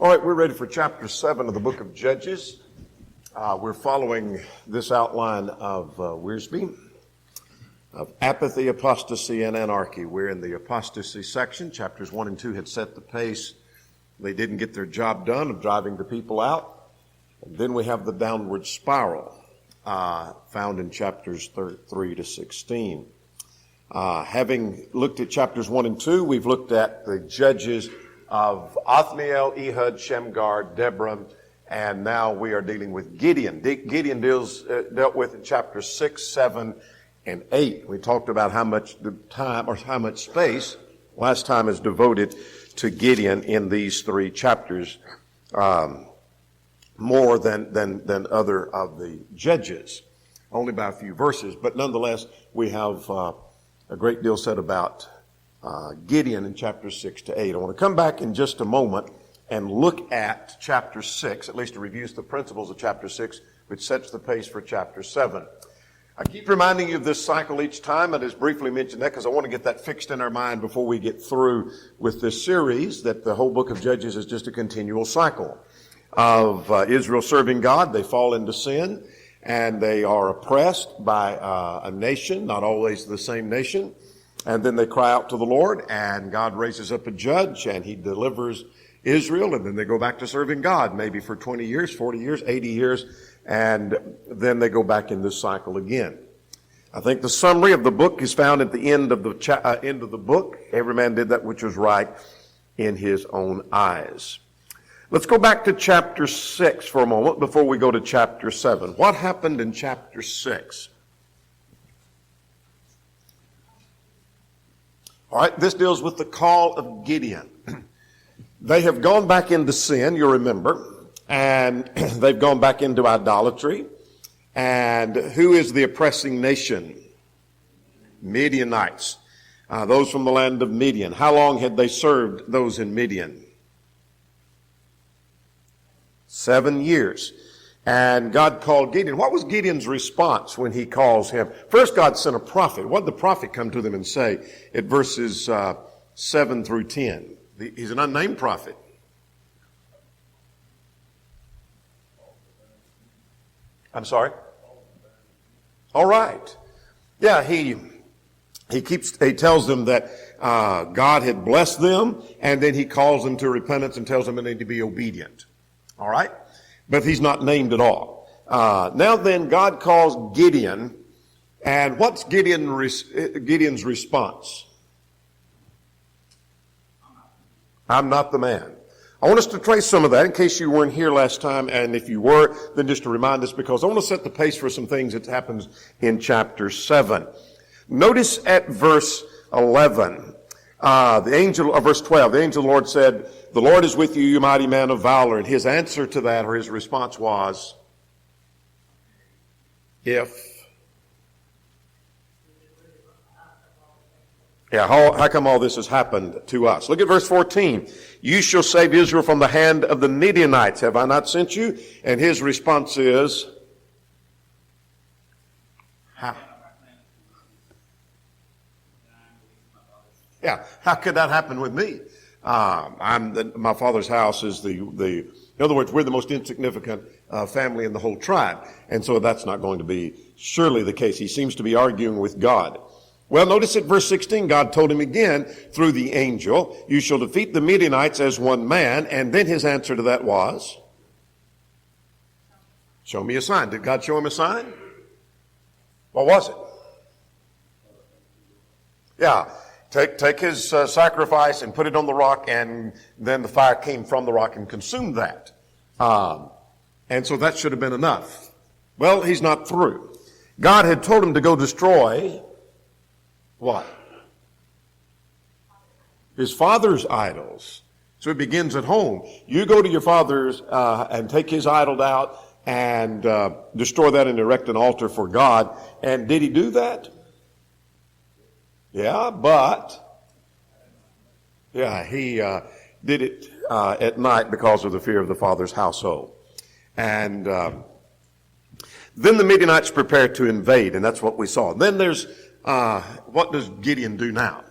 All right, we're ready for chapter 7 of the book of Judges. We're following this outline of Wiersbe, of apathy, apostasy, and anarchy. We're in the apostasy section. Chapters 1 and 2 had set the pace. They didn't get their job done of driving the people out. And then we have the downward spiral found in chapters 3 to 16. Having looked at chapters 1 and 2, we've looked at the judges of Othniel, Ehud, Shamgar, Deborah, and now we are dealing with Gideon. Gideon dealt with in chapters 6, 7, and 8. We talked about how much time or how much space last time is devoted to Gideon in these three chapters, more than other of the judges, only by a few verses. But nonetheless, we have a great deal said about Gideon in chapters 6 to 8. I want to come back in just a moment and look at chapter 6, at least to review the principles of chapter 6, which sets the pace for chapter 7. I keep reminding you of this cycle each time. I just briefly mention that because I want to get that fixed in our mind before we get through with this series, that the whole book of Judges is just a continual cycle of Israel serving God. They fall into sin, and they are oppressed by a nation, not always the same nation. And then they cry out to the Lord, and God raises up a judge, and he delivers Israel, and then they go back to serving God, maybe for 20 years, 40 years, 80 years, and then they go back in this cycle again. I think the summary of the book is found at the end of the book. Every man did that which was right in his own eyes. Let's go back to chapter 6 for a moment before we go to chapter 7. What happened in chapter 6? All right, this deals with the call of Gideon. They have gone back into sin, you remember, and they've gone back into idolatry. And who is the oppressing nation? Midianites, those from the land of Midian. How long had they served those in Midian? 7 years. And God called Gideon. What was Gideon's response when he calls him? First, God sent a prophet. What did the prophet come to them and say at verses 7 through 10? He's an unnamed prophet. I'm sorry? All right. Yeah, he tells them that God had blessed them, and then he calls them to repentance and tells them they need to be obedient. All right? But he's not named at all. Now then, God calls Gideon, and what's Gideon's response? I'm not the man. I want us to trace some of that in case you weren't here last time, and if you were, then just to remind us, because I want to set the pace for some things that happens in chapter 7. Notice at verse 11, verse 12, the angel of the Lord said, "The Lord is with you, you mighty man of valor." And his answer to that, or his response was, how come all this has happened to us? Look at verse 14. "You shall save Israel from the hand of the Midianites. Have I not sent you?" And his response is, how could that happen with me? My father's house is in other words, we're the most insignificant family in the whole tribe. And so that's not going to be surely the case. He seems to be arguing with God. Well, notice at verse 16, God told him again through the angel, "You shall defeat the Midianites as one man." And then his answer to that was, "Show me a sign." Did God show him a sign? What was it? Yeah. Take his sacrifice and put it on the rock, and then the fire came from the rock and consumed that. And so that should have been enough. Well, he's not through. God had told him to go destroy what? His father's idols. So it begins at home. You go to your father's and take his idol out and destroy that and erect an altar for God. And did he do that? Yeah, but he did it at night because of the fear of the father's household. And then the Midianites prepared to invade, and that's what we saw. Then there's what does Gideon do now?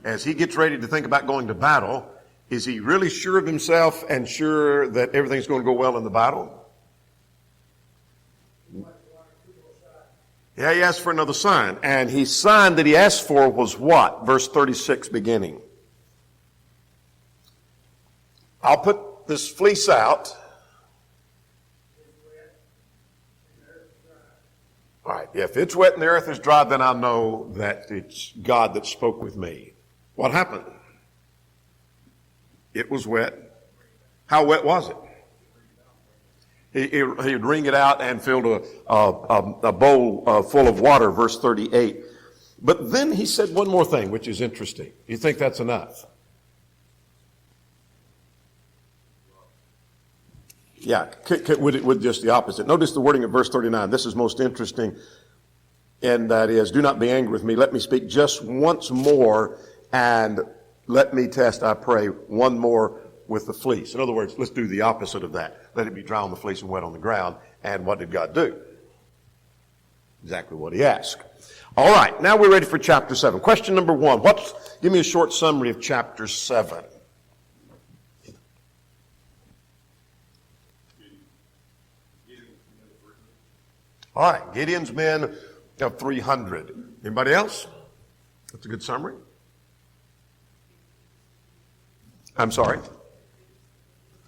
As he gets ready to think about going to battle, Is he really sure of himself and sure that everything's going to go well in the battle? Yeah, he asked for another sign. And his sign that he asked for was what? Verse 36 beginning. I'll put this fleece out. All right, if it's wet and the earth is dry, then I know that it's God that spoke with me. What happened? It was wet. How wet was it? He'd wring it out and filled a bowl full of water, verse 38. But then he said one more thing, which is interesting. You think that's enough? Yeah, with just the opposite. Notice the wording of verse 39. This is most interesting, and that is, do not be angry with me. Let me speak just once more, and let me test, I pray, one more with the fleece. In other words, let's do the opposite of that. Let it be dry on the fleece and wet on the ground. And what did God do? Exactly what he asked. All right, now we're ready for chapter 7. Question number 1. Give me a short summary of chapter 7. All right, Gideon's men of 300. Anybody else? That's a good summary. I'm sorry.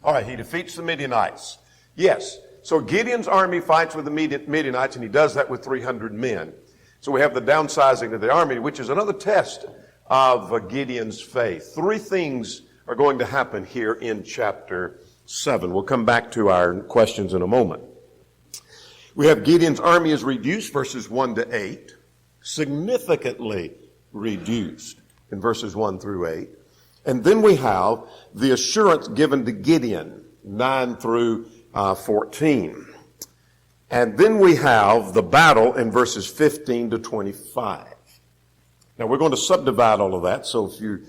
All right, he defeats the Midianites. Yes, so Gideon's army fights with the Midianites, and he does that with 300 men. So we have the downsizing of the army, which is another test of Gideon's faith. 3 things are going to happen here in chapter 7. We'll come back to our questions in a moment. We have Gideon's army is reduced, verses 1 to 8, significantly reduced in verses 1 through 8. And then we have the assurance given to Gideon, 9 through 14. And then we have the battle in verses 15 to 25. Now we're going to subdivide all of that, so if you're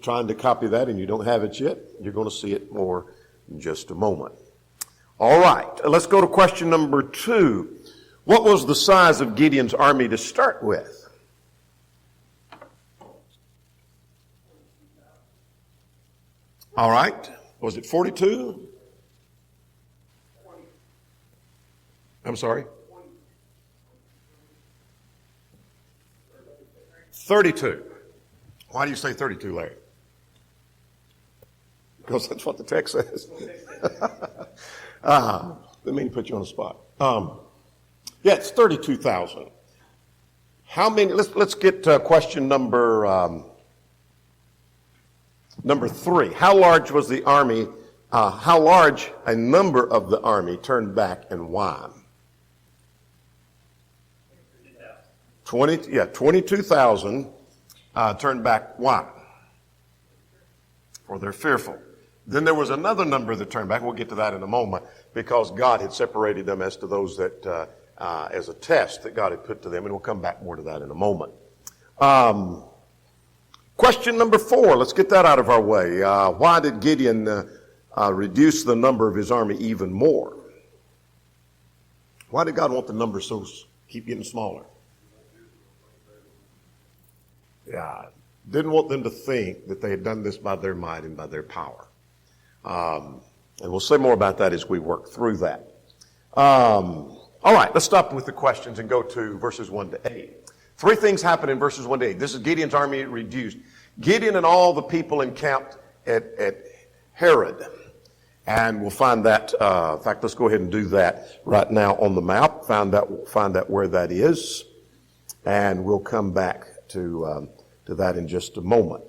trying to copy that and you don't have it yet, you're going to see it more in just a moment. All right, let's go to question number 2. What was the size of Gideon's army to start with? All right, was it 42? I'm sorry? 32. Why do you say 32, Larry? Because that's what the text says. Didn't mean to put you on the spot. Yeah, it's 32,000. How many? Let's get question number 3. How large was the army? How large a number of the army turned back, and why? 22,000 turned back. Why? For they're fearful. Then there was another number that turned back. We'll get to that in a moment, because God had separated them as to those that, as a test that God had put to them, and we'll come back more to that in a moment. Question number 4. Let's get that out of our way. Why did Gideon reduce the number of his army even more? Why did God want the number keep getting smaller? Yeah, didn't want them to think that they had done this by their might and by their power. And we'll say more about that as we work through that. All right, let's stop with the questions and go to verses 1 to 8. 3 things happen in verses 1 to 8. This is Gideon's army reduced. Gideon and all the people encamped at Harod. And we'll find that, in fact, let's go ahead and do that right now on the map. Find out where that is. And we'll come back to that in just a moment.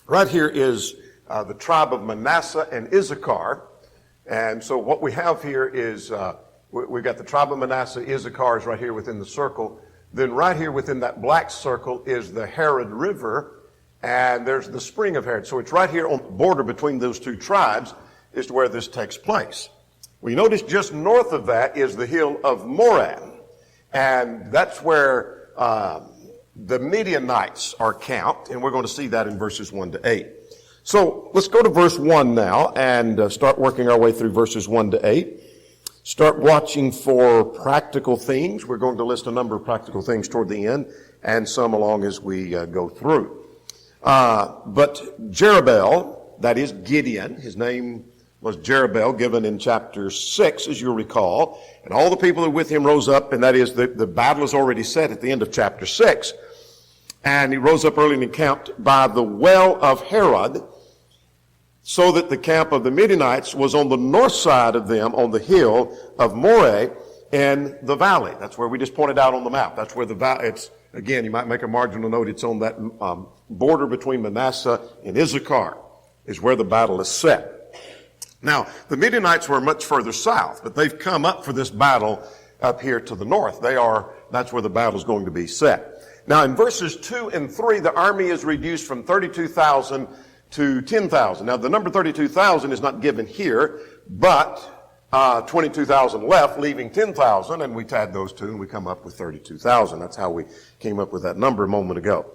Right here is the tribe of Manasseh and Issachar. And so what we have here is we've got the tribe of Manasseh. Issachar is right here within the circle. Then right here within that black circle is the Harod River, and there's the spring of Harod. So it's right here on the border between those 2 tribes is to where this takes place. We notice just north of that is the hill of Moran, and that's where the Midianites are camped, and we're going to see that in verses 1 to 8. So let's go to verse 1 now and start working our way through verses 1 to 8. Start watching for practical things. We're going to list a number of practical things toward the end and some along as we go through. But Jerubbaal, that is Gideon, his name was Jerubbaal, given in chapter 6, as you'll recall. And all the people that were with him rose up, and that is the battle is already set at the end of chapter 6. And he rose up early and encamped by the well of Harod, so that the camp of the Midianites was on the north side of them, on the hill of Moreh in the valley. That's where we just pointed out on the map. That's where the valley, it's, again, you might make a marginal note, it's on that border between Manasseh and Issachar, is where the battle is set. Now, the Midianites were much further south, but they've come up for this battle up here to the north. That's where the battle is going to be set. Now, in verses 2 and 3, the army is reduced from 32,000 to 10,000. Now, the number 32,000 is not given here, but 22,000 left, leaving 10,000, and we add those two, and we come up with 32,000. That's how we came up with that number a moment ago.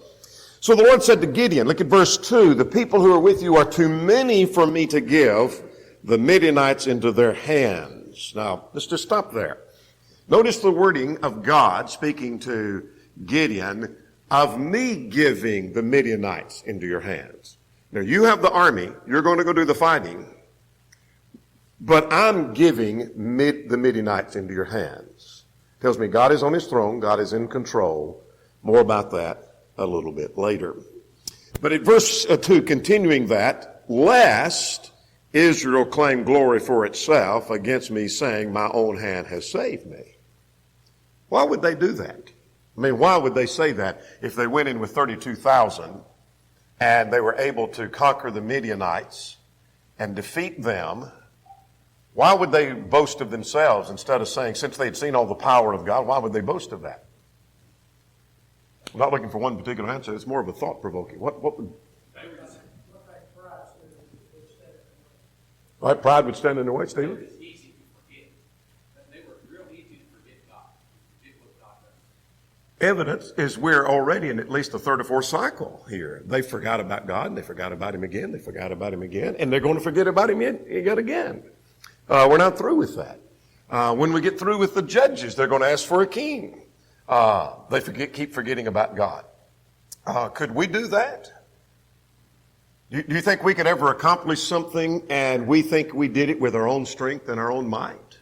So the Lord said to Gideon, look at verse 2, the people who are with you are too many for me to give the Midianites into their hands. Now, let's just stop there. Notice the wording of God speaking to Gideon, of me giving the Midianites into your hands. Now, you have the army. You're going to go do the fighting. But I'm giving the Midianites into your hands. Tells me God is on his throne. God is in control. More about that a little bit later. But at verse 2, continuing that, lest Israel claim glory for itself against me, saying, my own hand has saved me. Why would they do that? I mean, why would they say that if they went in with 32,000 and they were able to conquer the Midianites and defeat them? Why would they boast of themselves instead of saying, since they had seen all the power of God, why would they boast of that? I'm not looking for one particular answer. It's more of a thought-provoking. What would... Right, pride would stand in the way, Stephen? It's easy to forget. They were real easy to forget God. Forget what God does. Evidence is we're already in at least the third or fourth cycle here. They forgot about God, and they forgot about him again, they forgot about him again, and they're going to forget about him yet again. We're not through with that. When we get through with the judges, they're going to ask for a king. They keep forgetting about God. Could we do that? Do you think we could ever accomplish something and we think we did it with our own strength and our own might?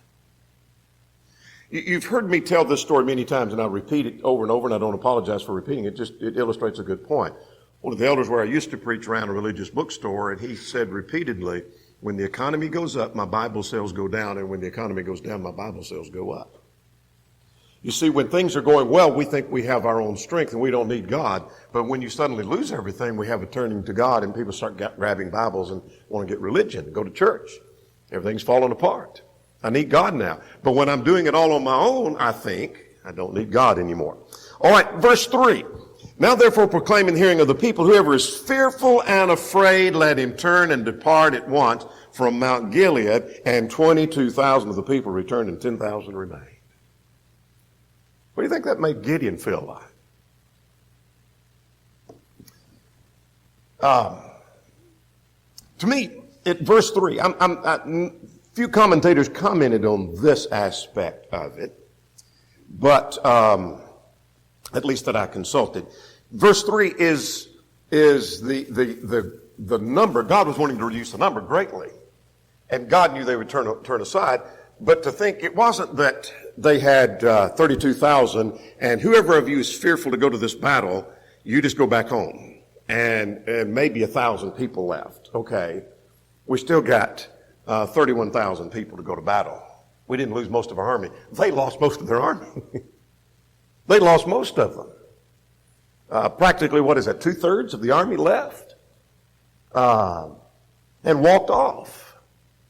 You've heard me tell this story many times, and I repeat it over and over, and I don't apologize for repeating it. It illustrates a good point. One of the elders where I used to preach around a religious bookstore, and he said repeatedly, when the economy goes up, my Bible sales go down, and when the economy goes down, my Bible sales go up. You see, when things are going well, we think we have our own strength and we don't need God. But when you suddenly lose everything, we have a turning to God, and people start grabbing Bibles and want to get religion, go to church. Everything's falling apart. I need God now. But when I'm doing it all on my own, I think I don't need God anymore. All right, verse 3. Now therefore proclaim in the hearing of the people, whoever is fearful and afraid, let him turn and depart at once from Mount Gilead. And 22,000 of the people returned, and 10,000 remained. What do you think that made Gideon feel like? To me, at verse 3, few commentators commented on this aspect of it, but at least that I consulted. Verse 3 is the number. God was wanting to reduce the number greatly, and God knew they would turn aside. But to think it wasn't that they had 32,000, and whoever of you is fearful to go to this battle, you just go back home. And maybe 1,000 people left. Okay, we still got 31,000 people to go to battle. We didn't lose most of our army. They lost most of their army. They lost most of them. Practically, what is that, 2/3 of the army left? And walked off.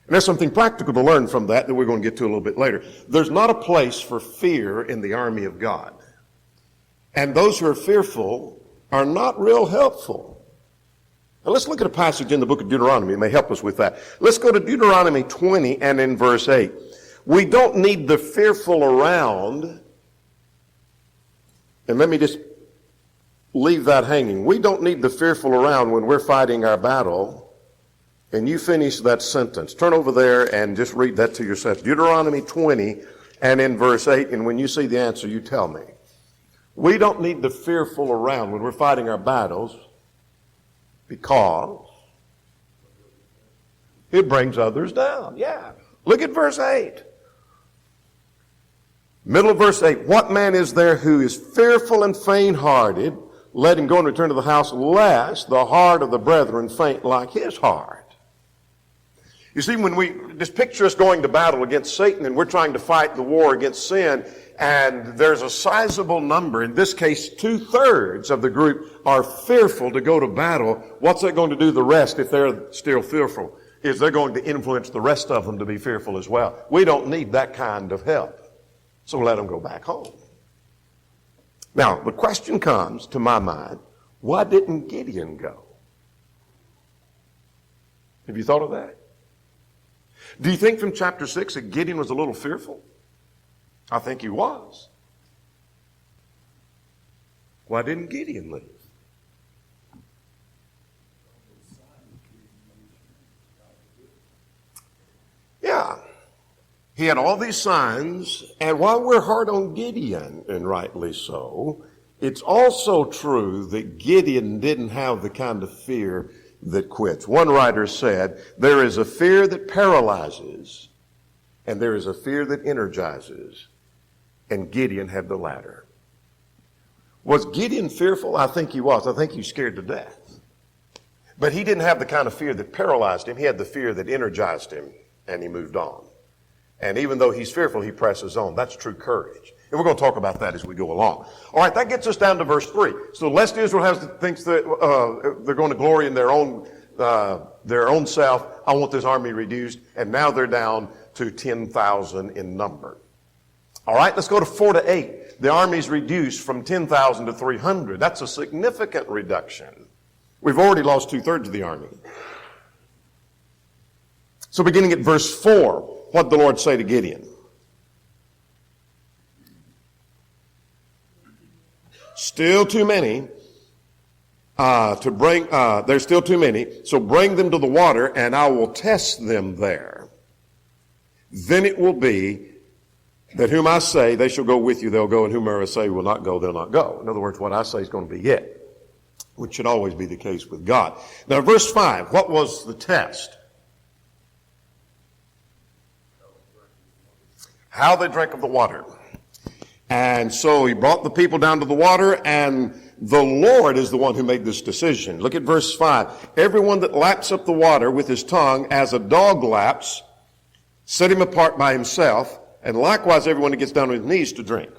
And there's something practical to learn from that we're going to get to a little bit later. There's not a place for fear in the army of God. And those who are fearful are not real helpful. Now let's look at a passage in the book of Deuteronomy. It may help us with that. Let's go to Deuteronomy 20 and in verse 8. We don't need the fearful around. And let me just leave that hanging. We don't need the fearful around when we're fighting our battle. And you finish that sentence. Turn over there and just read that to yourself. Deuteronomy 20 and in verse 8. And when you see the answer, you tell me. We don't need the fearful around when we're fighting our battles. Because it brings others down. Yeah. Look at verse 8. Middle of verse 8. What man is there who is fearful and faint-hearted? Let him go and return to the house, lest the heart of the brethren faint like his heart. You see, when we just picture us going to battle against Satan and we're trying to fight the war against sin, and there's a sizable number, in this case 2/3 of the group are fearful to go to battle, what's that going to do to the rest if they're still fearful? Is they're going to influence the rest of them to be fearful as well. We don't need that kind of help. So let them go back home. Now, the question comes to my mind, why didn't Gideon go? Have you thought of that? Do you think from chapter 6 that Gideon was a little fearful? I think he was. Why didn't Gideon leave? Yeah. He had all these signs, and while we're hard on Gideon, and rightly so, it's also true that Gideon didn't have the kind of fear that quits. One writer said, there is a fear that paralyzes, and there is a fear that energizes, and Gideon had the latter. Was Gideon fearful? I think he was. I think he was scared to death. But he didn't have the kind of fear that paralyzed him. He had the fear that energized him, and he moved on. And even though he's fearful, he presses on. That's true courage. And we're going to talk about that as we go along. All right, that gets us down to verse 3. So lest Israel thinks that they're going to glory in their own self, I want this army reduced. And now they're down to 10,000 in number. All right, let's go to 4 to 8. The army's reduced from 10,000 to 300. That's a significant reduction. We've already lost 2/3 of the army. So beginning at verse 4, what did the Lord say to Gideon? Still too many there's still too many, so bring them to the water, and I will test them there. Then it will be that whom I say they shall go with you, they'll go, and whomever I say will not go, they'll not go. In other words, what I say is going to be it, which should always be the case with God. Now, verse 5, what was the test? How they drank of the water. And so he brought the people down to the water, and the Lord is the one who made this decision. Look at verse 5. Everyone that laps up the water with his tongue as a dog laps, set him apart by himself, and likewise everyone that gets down on his knees to drink.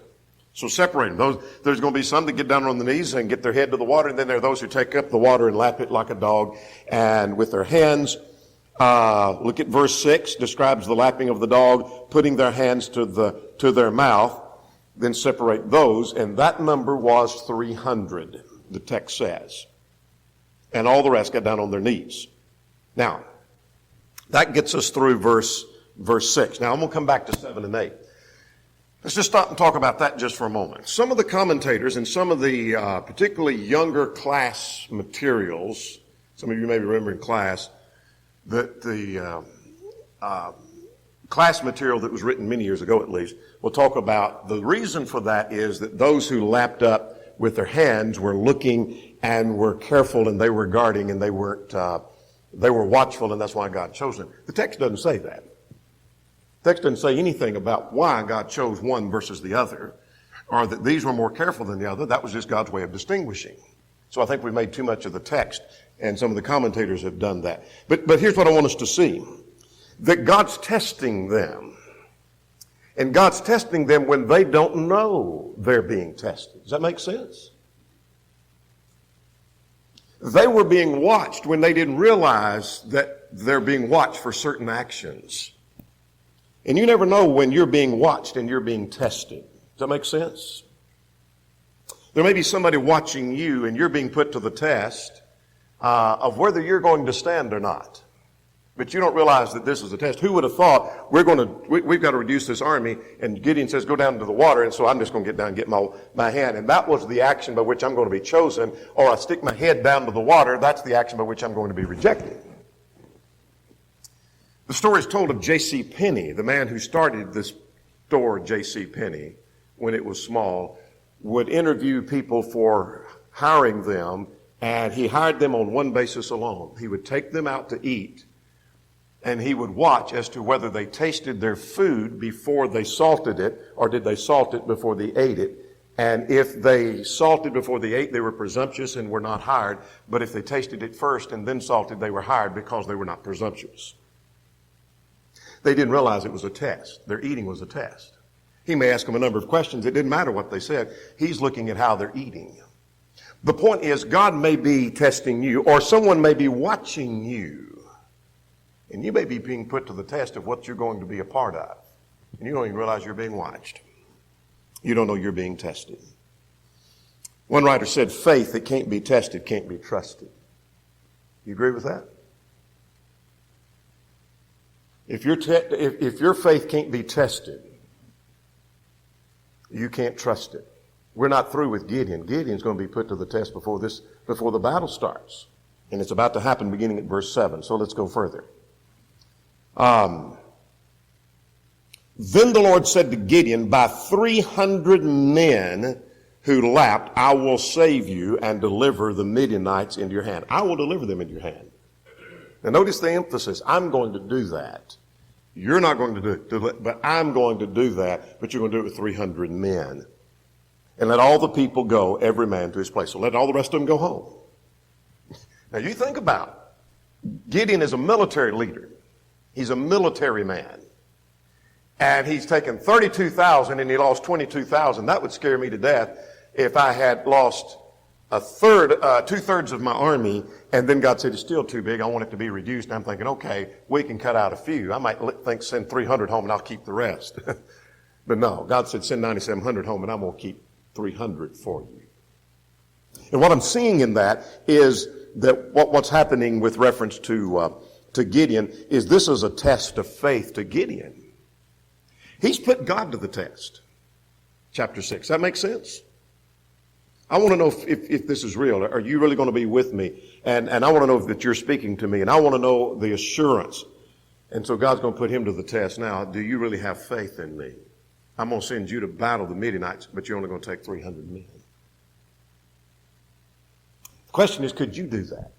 So separate them. There's going to be some that get down on the knees and get their head to the water, and then there are those who take up the water and lap it like a dog, and with their hands. Look at verse 6, describes the lapping of the dog, putting their hands to their mouth, then separate those, and that number was 300, the text says. And all the rest got down on their knees. Now, that gets us through verse 6. Now, I'm going to come back to 7 and 8. Let's just stop and talk about that just for a moment. Some of the commentators and some of the particularly younger class materials, some of you may remember in class, that the class material that was written many years ago at least will talk about the reason for that is that those who lapped up with their hands were looking and were careful and they were guarding and they were watchful, and that's why God chose them. The text doesn't say that. The text doesn't say anything about why God chose one versus the other, or that these were more careful than the other. That was just God's way of distinguishing. So I think we've made too much of the text, and some of the commentators have done that. But here's what I want us to see. That God's testing them. And God's testing them when they don't know they're being tested. Does that make sense? They were being watched when they didn't realize that they're being watched for certain actions. And you never know when you're being watched and you're being tested. Does that make sense? There may be somebody watching you and you're being put to the test of whether you're going to stand or not. But you don't realize that this is a test. Who would have thought we've got to reduce this army, and Gideon says go down to the water, and so I'm just going to get down and get my hand. And that was the action by which I'm going to be chosen, or I stick my head down to the water, that's the action by which I'm going to be rejected. The story is told of J.C. Penney, the man who started this store, J.C. Penney, when it was small, would interview people for hiring them And he hired them on one basis alone. He would take them out to eat, and he would watch as to whether they tasted their food before they salted it, or did they salt it before they ate it. And if they salted before they ate, they were presumptuous and were not hired. But if they tasted it first and then salted, they were hired because they were not presumptuous. They didn't realize it was a test. Their eating was a test. He may ask them a number of questions. It didn't matter what they said. He's looking at how they're eating. The point is, God may be testing you, or someone may be watching you. And you may be being put to the test of what you're going to be a part of. And you don't even realize you're being watched. You don't know you're being tested. One writer said, faith that can't be tested can't be trusted. You agree with that? If your faith can't be tested, you can't trust it. We're not through with Gideon. Gideon's going to be put to the test before the battle starts. And it's about to happen beginning at verse 7. So let's go further. Then the Lord said to Gideon, by 300 men who lapped, I will save you and deliver the Midianites into your hand. I will deliver them into your hand. Now notice the emphasis. I'm going to do that. You're not going to do it, but I'm going to do that, but you're going to do it with 300 men. And let all the people go, every man to his place. So let all the rest of them go home. Now you think about it. Gideon is a military leader. He's a military man. And he's taken 32,000 and he lost 22,000. That would scare me to death if I had lost two-thirds of my army, and then God said, it's still too big. I want it to be reduced. And I'm thinking, okay, we can cut out a few. I might send 300 home and I'll keep the rest. But no, God said, send 9,700 home and I'm going to keep 300 for you. And what I'm seeing in that is that what's happening with reference to Gideon is this is a test of faith to Gideon. He's put God to the test. Chapter 6. That makes sense? I want to know if this is real. Are you really going to be with me? And I want to know that you're speaking to me. And I want to know the assurance. And so God's going to put him to the test now. Do you really have faith in me? I'm going to send you to battle the Midianites, but you're only going to take 300 men. The question is, could you do that?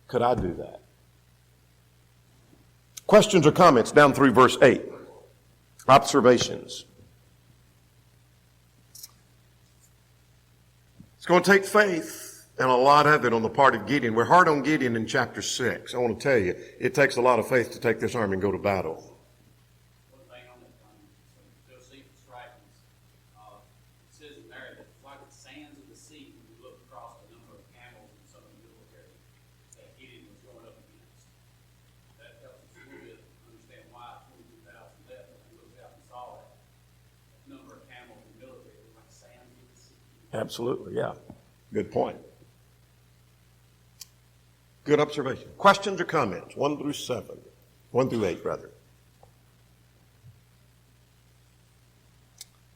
Could I do that? Questions or comments down through verse 8. Observations. It's going to take faith, and a lot of it on the part of Gideon. We're hard on Gideon in chapter 6. I want to tell you, it takes a lot of faith to take this army and go to battle. One thing on that, Josephus writings, it says in there that it's like the sands of the sea when you look across the number of camels in some of the military that Gideon was going up against. That helps us a little bit understand why 22,000 left when he looked out and saw that number of camels in the military was like sands of the sea. Absolutely, yeah. Good point. Good observation. Questions or comments? 1 through 7. 1 through 8, rather.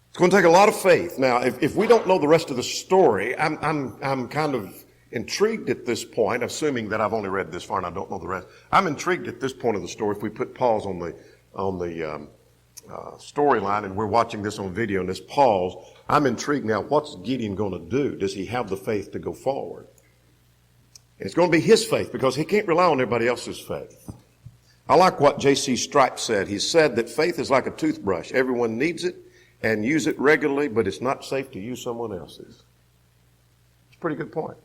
It's going to take a lot of faith. Now, if we don't know the rest of the story, I'm kind of intrigued at this point, assuming that I've only read this far and I don't know the rest. I'm intrigued at this point of the story. If we put pause on the storyline and we're watching this on video and this pause, I'm intrigued now. What's Gideon going to do? Does he have the faith to go forward? And it's going to be his faith because he can't rely on everybody else's faith. I like what J.C. Stripe said. He said that faith is like a toothbrush. Everyone needs it and use it regularly, but it's not safe to use someone else's. It's a pretty good point.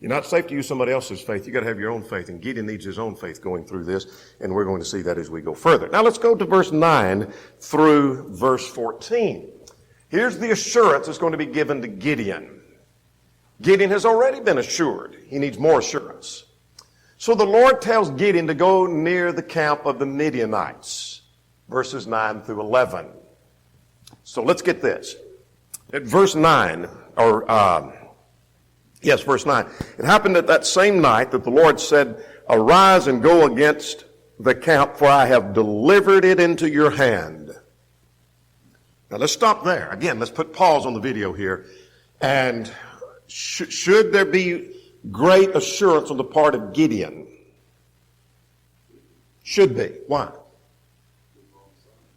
You're not safe to use somebody else's faith. You've got to have your own faith. And Gideon needs his own faith going through this. And we're going to see that as we go further. Now let's go to verse 9 through verse 14. Here's the assurance that's going to be given to Gideon. Gideon has already been assured. He needs more assurance. So the Lord tells Gideon to go near the camp of the Midianites. Verses 9 through 11. So let's get this. At verse 9, verse 9. It happened at that same night that the Lord said, arise and go against the camp, for I have delivered it into your hand. Now let's stop there. Again, let's put pause on the video here. And should there be great assurance on the part of Gideon? Should be. Why?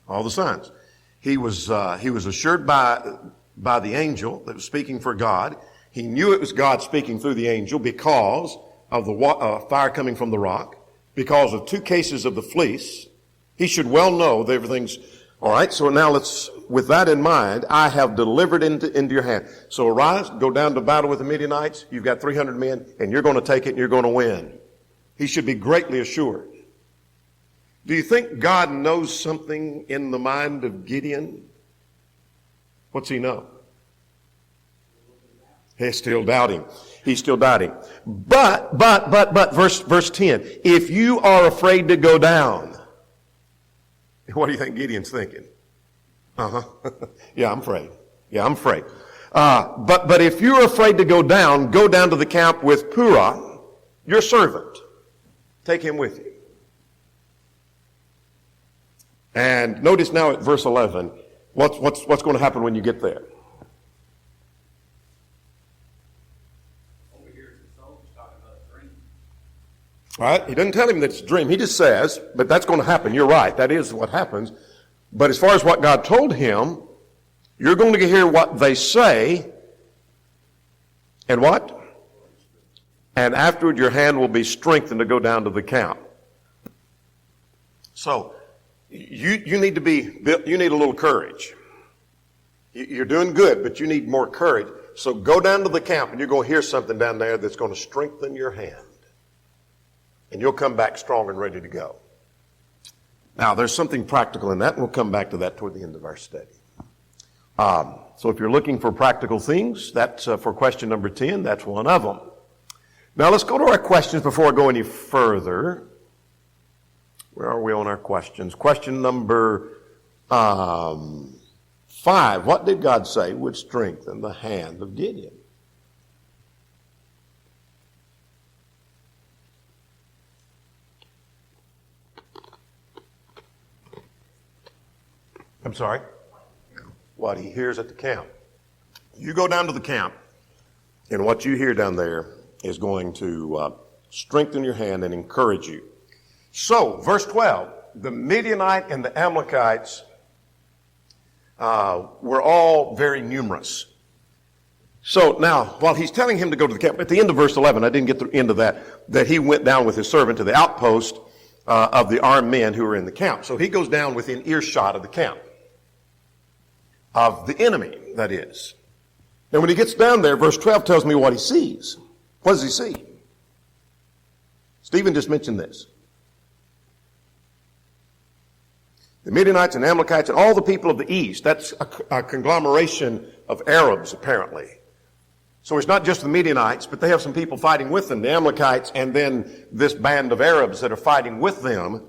All the signs. He was assured by the angel that was speaking for God. He knew it was God speaking through the angel because of the fire coming from the rock, because of 2 cases of the fleece. He should well know that everything's all right. So now with that in mind, I have delivered into your hand. So arise, go down to battle with the Midianites. You've got 300 men, and you're going to take it, and you're going to win. He should be greatly assured. Do you think God knows something in the mind of Gideon? What's he know? He's still doubting. He's still doubting. But, verse 10, if you are afraid to go down, what do you think Gideon's thinking? Yeah, I'm afraid. Yeah, I'm afraid. But if you're afraid to go down to the camp with Purah, your servant. Take him with you. And notice now at verse 11, what's going to happen when you get there? Over here, the soldier's talking about a dream. All right? He doesn't tell him that it's a dream. He just says, but that's going to happen. You're right. That is what happens. But as far as what God told him, you're going to hear what they say. And what? And afterward your hand will be strengthened to go down to the camp. So, you need you need a little courage. You're doing good, but you need more courage. So go down to the camp and you're going to hear something down there that's going to strengthen your hand. And you'll come back strong and ready to go. Now, there's something practical in that, and we'll come back to that toward the end of our study. So if you're looking for practical things, that's for question number 10, that's one of them. Now let's go to our questions before I go any further. Where are we on our questions? Question number 5. What did God say would strengthen the hand of Gideon? I'm sorry? What he hears at the camp. You go down to the camp, and what you hear down there is going to strengthen your hand and encourage you. So, verse 12, the Midianite and the Amalekites were all very numerous. So now, while he's telling him to go to the camp, at the end of verse 11, I didn't get into that he went down with his servant to the outpost of the armed men who were in the camp. So he goes down within earshot of the camp, of the enemy, that is. And when he gets down there, verse 12 tells me what he sees. What does he see? Stephen just mentioned this. The Midianites and Amalekites and all the people of the east, that's a conglomeration of Arabs, apparently. So it's not just the Midianites, but they have some people fighting with them, the Amalekites, and then this band of Arabs that are fighting with them.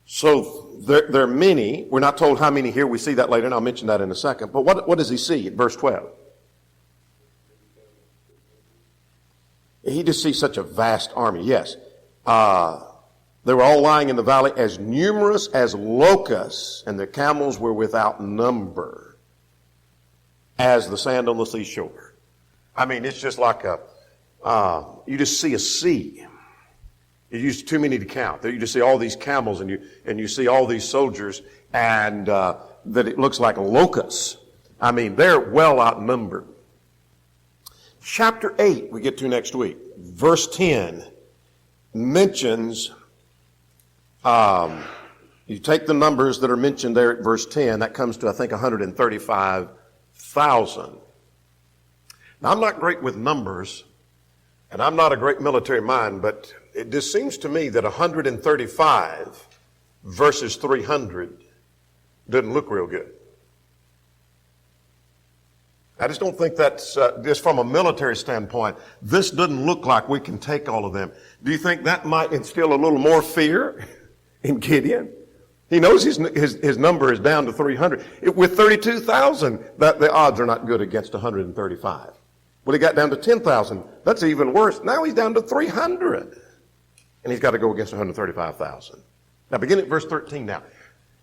So there are many. We're not told how many here. We see that later, and I'll mention that in a second. But what does he see in verse 12? He just sees such a vast army, yes. They were all lying in the valley as numerous as locusts, and their camels were without number as the sand on the seashore. I mean, it's just like you just see a sea. It's too many to count. You just see all these camels, and you see all these soldiers, and that it looks like locusts. I mean, they're well outnumbered. Chapter 8, we get to next week. Verse 10 mentions, you take the numbers that are mentioned there at verse 10, that comes to, I think, 135,000. Now, I'm not great with numbers, and I'm not a great military mind, but it just seems to me that 135 versus 300 doesn't look real good. I just don't think that's, just from a military standpoint, this doesn't look like we can take all of them. Do you think that might instill a little more fear in Gideon? He knows his number is down to 300. With 32,000, the odds are not good against 135. Well, he got down to 10,000. That's even worse. Now he's down to 300. And he's got to go against 135,000. Now, begin at verse 13 now.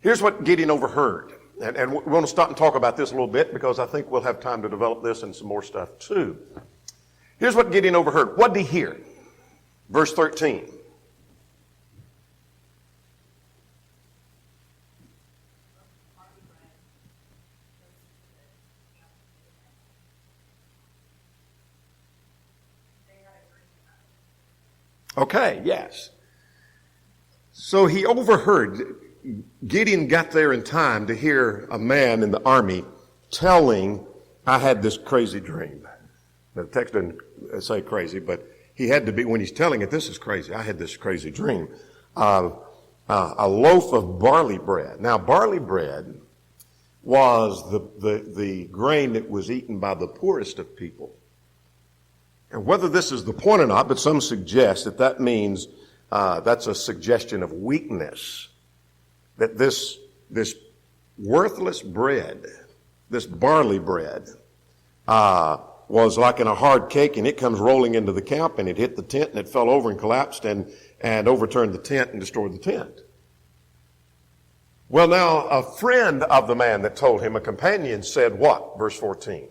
Here's what Gideon overheard. And we want to stop and talk about this a little bit because I think we'll have time to develop this and some more stuff too. Here's what Gideon overheard. What did he hear? Verse 13. Okay, yes. So he overheard. Gideon got there in time to hear a man in the army telling, I had this crazy dream. Now, the text doesn't say crazy, but he had to be, when he's telling it, this is crazy. I had this crazy dream. A loaf of barley bread. Now, barley bread was the grain that was eaten by the poorest of people. And whether this is the point or not, but some suggest that means that's a suggestion of weakness. That this worthless bread, this barley bread, was like in a hard cake, and it comes rolling into the camp, and it hit the tent, and it fell over and collapsed and overturned the tent and destroyed the tent. Well, now, a friend of the man that told him, a companion, said what? Verse 14.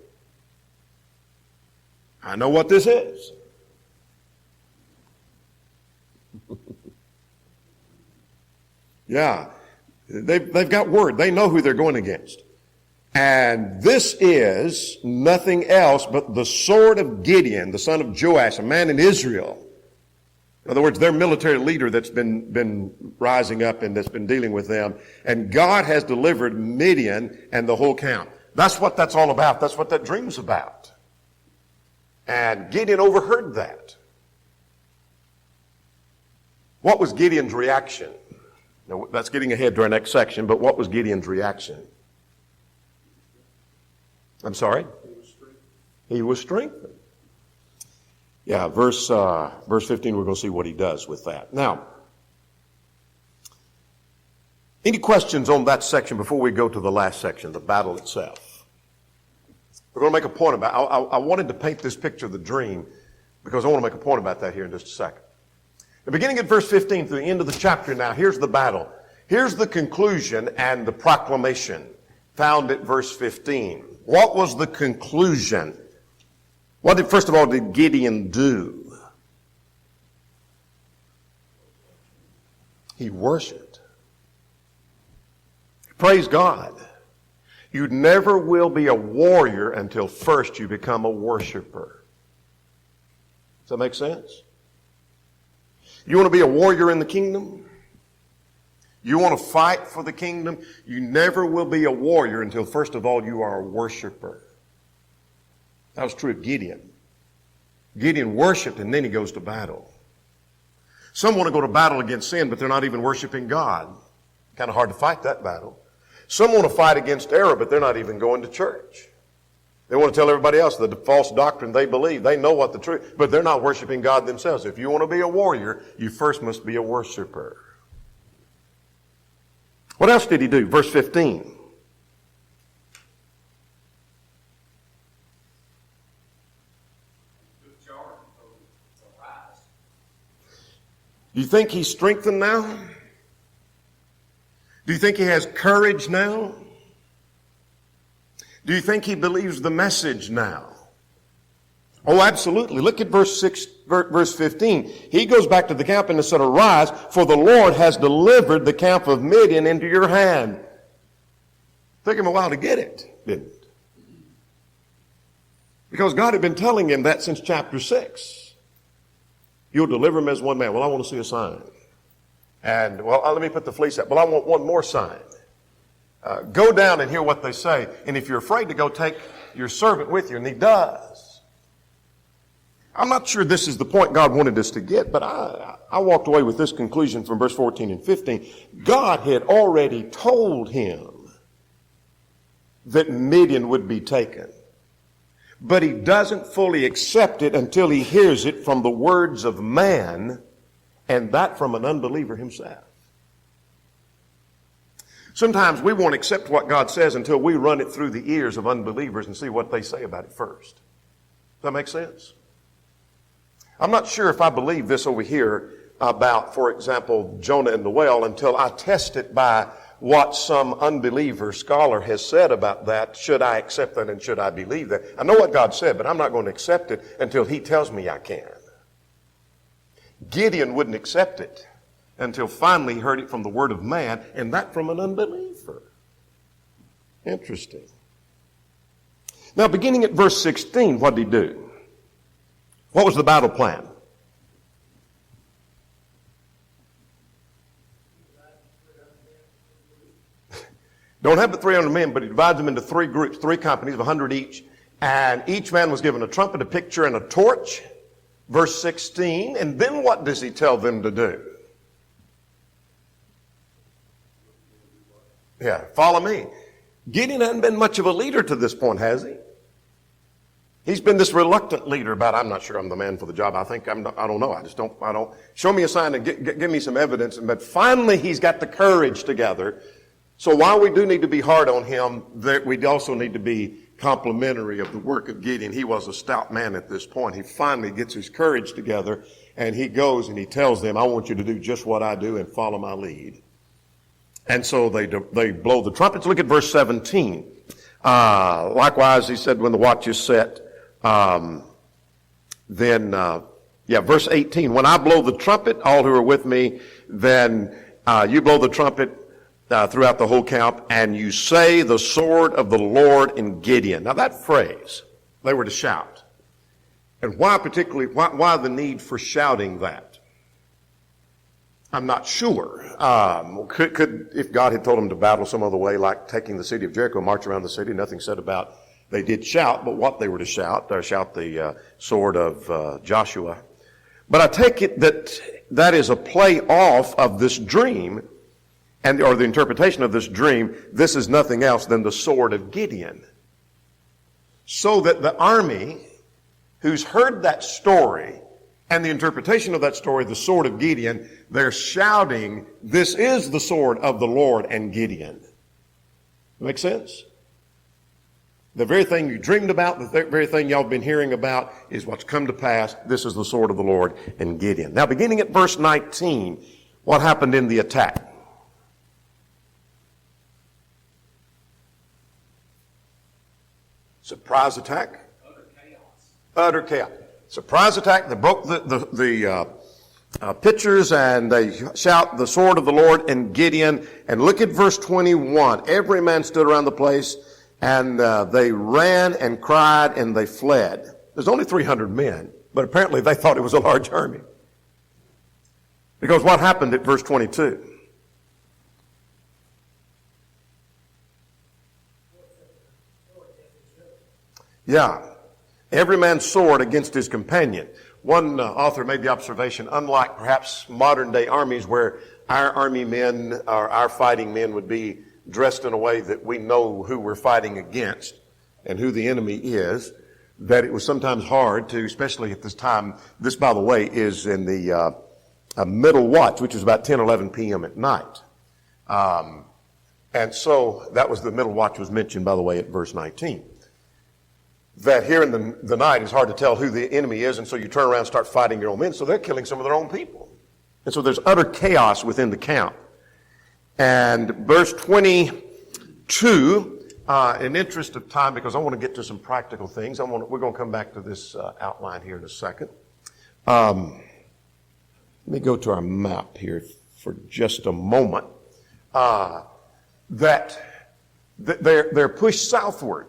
I know what this is. Yeah. They've got word. They know who they're going against. And this is nothing else but the sword of Gideon, the son of Joash, a man in Israel. In other words, their military leader that's been rising up and that's been dealing with them. And God has delivered Midian and the whole camp. That's what that's all about. That's what that dream's about. And Gideon overheard that. What was Gideon's reaction? Now, that's getting ahead to our next section, but what was Gideon's reaction? I'm sorry? He was strengthened. Yeah, verse 15, we're going to see what he does with that. Now, any questions on that section before we go to the last section, the battle itself? We're going to make a point about, I wanted to paint this picture of the dream because I want to make a point about that here in just a second. The beginning at verse 15 through the end of the chapter now, here's the battle. Here's the conclusion and the proclamation found at verse 15. What was the conclusion? First of all, did Gideon do? He worshiped. Praise God. You never will be a warrior until first you become a worshiper. Does that make sense? You want to be a warrior in the kingdom? You want to fight for the kingdom? You never will be a warrior until first of all you are a worshiper. That was true of Gideon. Gideon worshiped and then he goes to battle. Some want to go to battle against sin, but they're not even worshiping God. Kind of hard to fight that battle. Some want to fight against error, but they're not even going to church. They want to tell everybody else the false doctrine they believe. They know what the truth, but they're not worshiping God themselves. If you want to be a warrior, you first must be a worshiper. What else did he do? Verse 15. Do you think he's strengthened now? Do you think he has courage now? Do you think he believes the message now? Oh, absolutely. Look at verse 15. He goes back to the camp and said, "Arise, for the Lord has delivered the camp of Midian into your hand." Took him a while to get it, didn't it? Because God had been telling him that since chapter 6. You'll deliver him as one man. Well, I want to see a sign. And, let me put the fleece up. Well, I want one more sign. Go down and hear what they say. And if you're afraid to go, take your servant with you. And he does. I'm not sure this is the point God wanted us to get, but I walked away with this conclusion from verse 14 and 15. God had already told him that Midian would be taken. But he doesn't fully accept it until he hears it from the words of man, and that from an unbeliever himself. Sometimes we won't accept what God says until we run it through the ears of unbelievers and see what they say about it first. Does that make sense? I'm not sure if I believe this over here about, for example, Jonah and the whale until I test it by what some unbeliever scholar has said about that. Should I accept that and should I believe that? I know what God said, but I'm not going to accept it until he tells me I can. Gideon wouldn't accept it until finally he heard it from the word of man, and that from an unbeliever. Interesting. Now, beginning at verse 16, what did he do? What was the battle plan? Don't have but 300 men, but he divides them into three groups, three companies of 100 each. And each man was given a trumpet, a picture, and a torch. Verse 16. And then what does he tell them to do? Yeah, follow me. Gideon hadn't been much of a leader to this point, has he? He's been this reluctant leader about, I'm not sure I'm the man for the job. I don't know. I don't. Show me a sign and give me some evidence. But finally, he's got the courage together. So while we do need to be hard on him, we also need to be complimentary of the work of Gideon. He was a stout man at this point. He finally gets his courage together, and he goes and he tells them, I want you to do just what I do and follow my lead. And so they blow the trumpets. Look at verse 17. Likewise, he said, when the watch is set, verse 18. When I blow the trumpet, all who are with me, then you blow the trumpet throughout the whole camp, and you say the sword of the Lord in Gideon. Now that phrase, they were to shout. And why the need for shouting that? I'm not sure. If God had told them to battle some other way, like taking the city of Jericho, march around the city, nothing said about they did shout, but what they were to shout the sword of Joshua. But I take it that is a play off of this dream, or the interpretation of this dream. This is nothing else than the sword of Gideon. So that the army who's heard that story and the interpretation of that story, the sword of Gideon, they're shouting, this is the sword of the Lord and Gideon. Make sense? The very thing you dreamed about, the very thing y'all have been hearing about is what's come to pass. This is the sword of the Lord and Gideon. Now, beginning at verse 19, what happened in the attack? Surprise attack? Utter chaos. Surprise attack. They broke the pitchers, and they shout the sword of the Lord and Gideon. And look at verse 21. Every man stood around the place, and they ran and cried and they fled. There's only 300 men, but apparently they thought it was a large army. Because what happened at verse 22? Yeah. Every man's sword against his companion. One author made the observation, unlike perhaps modern day armies where our army men or our fighting men would be dressed in a way that we know who we're fighting against and who the enemy is, that it was sometimes hard to, especially at this time. This, by the way, is in the middle watch, which is about 10, 11 p.m. at night. And so that was the middle watch was mentioned, by the way, at verse 19. That here in the night it's hard to tell who the enemy is, and so you turn around and start fighting your own men, so they're killing some of their own people. And so there's utter chaos within the camp. And verse 22, in interest of time, because I want to get to some practical things, we're going to come back to this outline here in a second. Let me go to our map here for just a moment. They're pushed southward.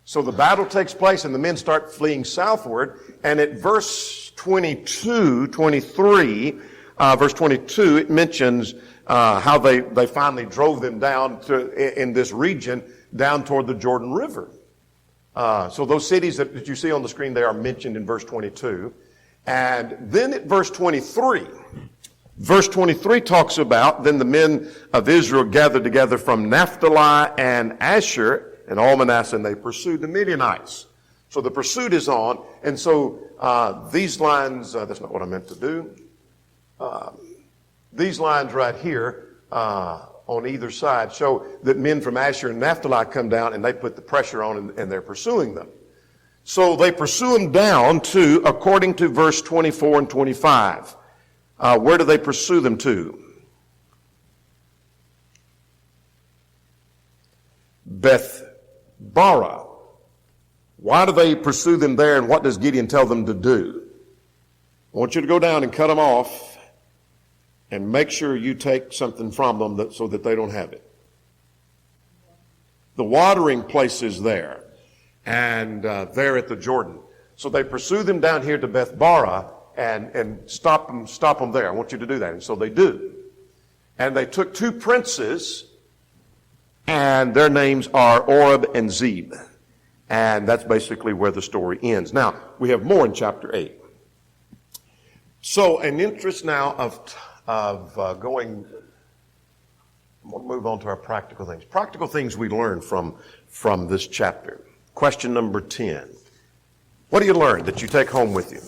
So the battle takes place and the men start fleeing southward. And at verse 23, it mentions how they finally drove them down in this region down toward the Jordan River. So those cities that you see on the screen there are mentioned in verse 22. And then at verse 23 talks about, then the men of Israel gathered together from Naphtali and Asher and all Manasseh, and they pursued the Midianites. So the pursuit is on, and so these lines, that's not what I meant to do. These lines right here on either side show that men from Asher and Naphtali come down, and they put the pressure on, and they're pursuing them. So they pursue them down to, according to verse 24 and 25. Where do they pursue them to? Beth-bara. Why do they pursue them there, and what does Gideon tell them to do? I want you to go down and cut them off and make sure you take something from them so that they don't have it. The watering place is there, and there at the Jordan. So they pursue them down here to Beth-bara and stop them there. I want you to do that. And so they do. And they took two princes And their names are Oreb and Zeb. And that's basically where the story ends. Now, we have more in chapter 8. So, an interest now of going, we'll move on to our practical things. Practical things we learn from this chapter. Question number 10. What do you learn that you take home with you?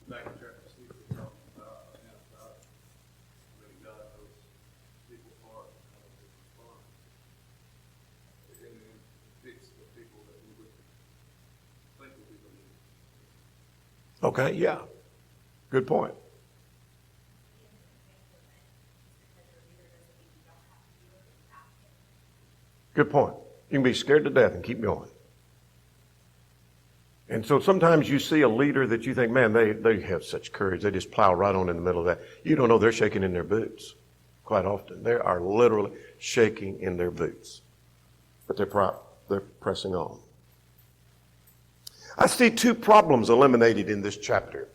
Back in chapter 6, we talked about God knows people's heart and how they respond. And then fix the people that we would think would be believers. Okay, yeah. Good point. Good point. You can be scared to death and keep going. And so sometimes you see a leader that you think, man, they have such courage. They just plow right on in the middle of that. You don't know they're shaking in their boots quite often. They are literally shaking in their boots. But they're pressing on. I see two problems eliminated in this chapter.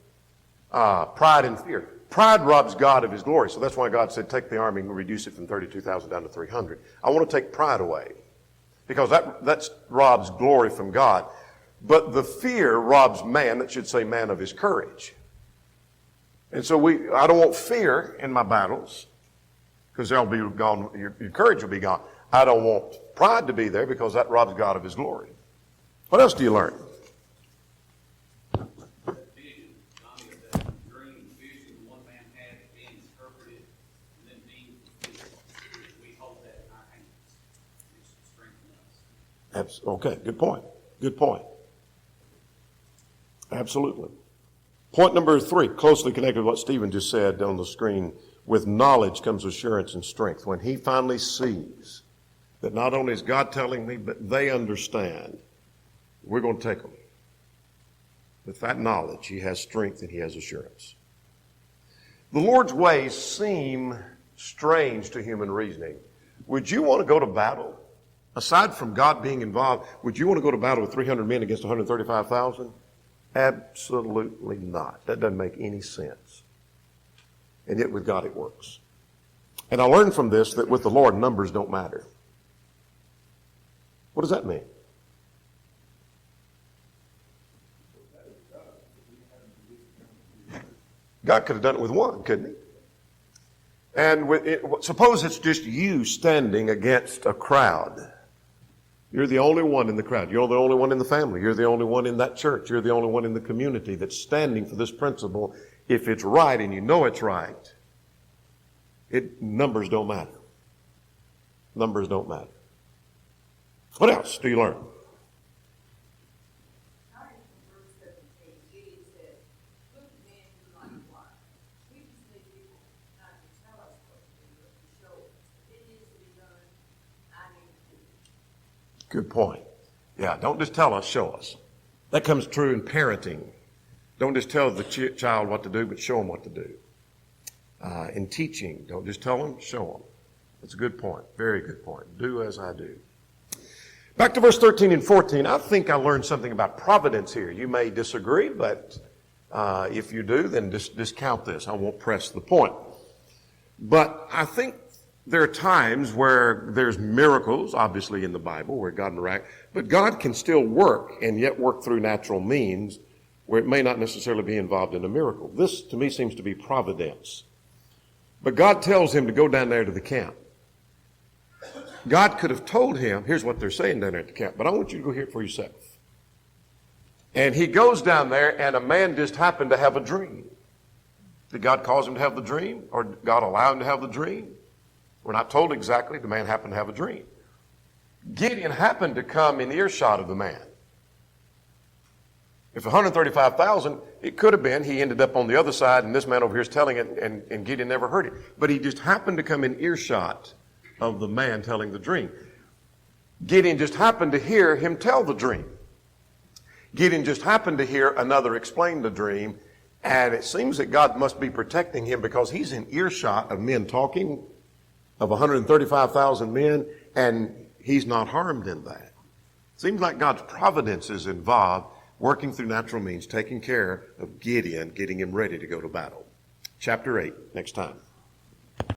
Pride and fear. Pride robs God of his glory. So that's why God said, take the army and reduce it from 32,000 down to 300. I want to take pride away. Because that robs glory from God. But the fear robs man, that should say man, of his courage. And so I don't want fear in my battles, because they'll be gone, your courage will be gone. I don't want pride to be there, because that robs God of his glory. What else do you learn? Vision, Johnny, that dream, vision one man had being interpreted and then being fulfilled. We hold that in our hands. It should strengthen us. Okay, good point. Good point. Absolutely. Point number 3, closely connected with what Stephen just said on the screen. With knowledge comes assurance and strength. When he finally sees that not only is God telling me, but they understand, we're going to take them. With that knowledge, he has strength and he has assurance. The Lord's ways seem strange to human reasoning. Would you want to go to battle? Aside from God being involved, would you want to go to battle with 300 men against 135,000? Absolutely not. That doesn't make any sense. And yet with God it works. And I learned from this that with the Lord, numbers don't matter. What does that mean? God could have done it with one, couldn't he? And suppose it's just you standing against a crowd. You're the only one in the crowd. You're the only one in the family. You're the only one in that church. You're the only one in the community that's standing for this principle. If it's right and you know it's right, numbers don't matter. Numbers don't matter. What else do you learn? Good point. Yeah, don't just tell us, show us. That comes true in parenting. Don't just tell the child what to do, but show them what to do. In teaching, don't just tell them, show them. That's a good point. Very good point. Do as I do. Back to verse 13 and 14. I think I learned something about providence here. You may disagree, but if you do, then discount this. I won't press the point. But I think there are times where there's miracles, obviously in the Bible, where God interacts, but God can still work and yet work through natural means where it may not necessarily be involved in a miracle. This, to me, seems to be providence. But God tells him to go down there to the camp. God could have told him, here's what they're saying down there at the camp, but I want you to go hear it for yourself. And he goes down there, and a man just happened to have a dream. Did God cause him to have the dream, or did God allow him to have the dream? We're not told exactly. The man happened to have a dream. Gideon happened to come in earshot of the man. If 135,000, it could have been he ended up on the other side and this man over here is telling it and Gideon never heard it. But he just happened to come in earshot of the man telling the dream. Gideon just happened to hear him tell the dream. Gideon just happened to hear another explain the dream. And it seems that God must be protecting him because he's in earshot of men talking, of 135,000 men, and he's not harmed in that. Seems like God's providence is involved, working through natural means, taking care of Gideon, getting him ready to go to battle. chapter 8 next time.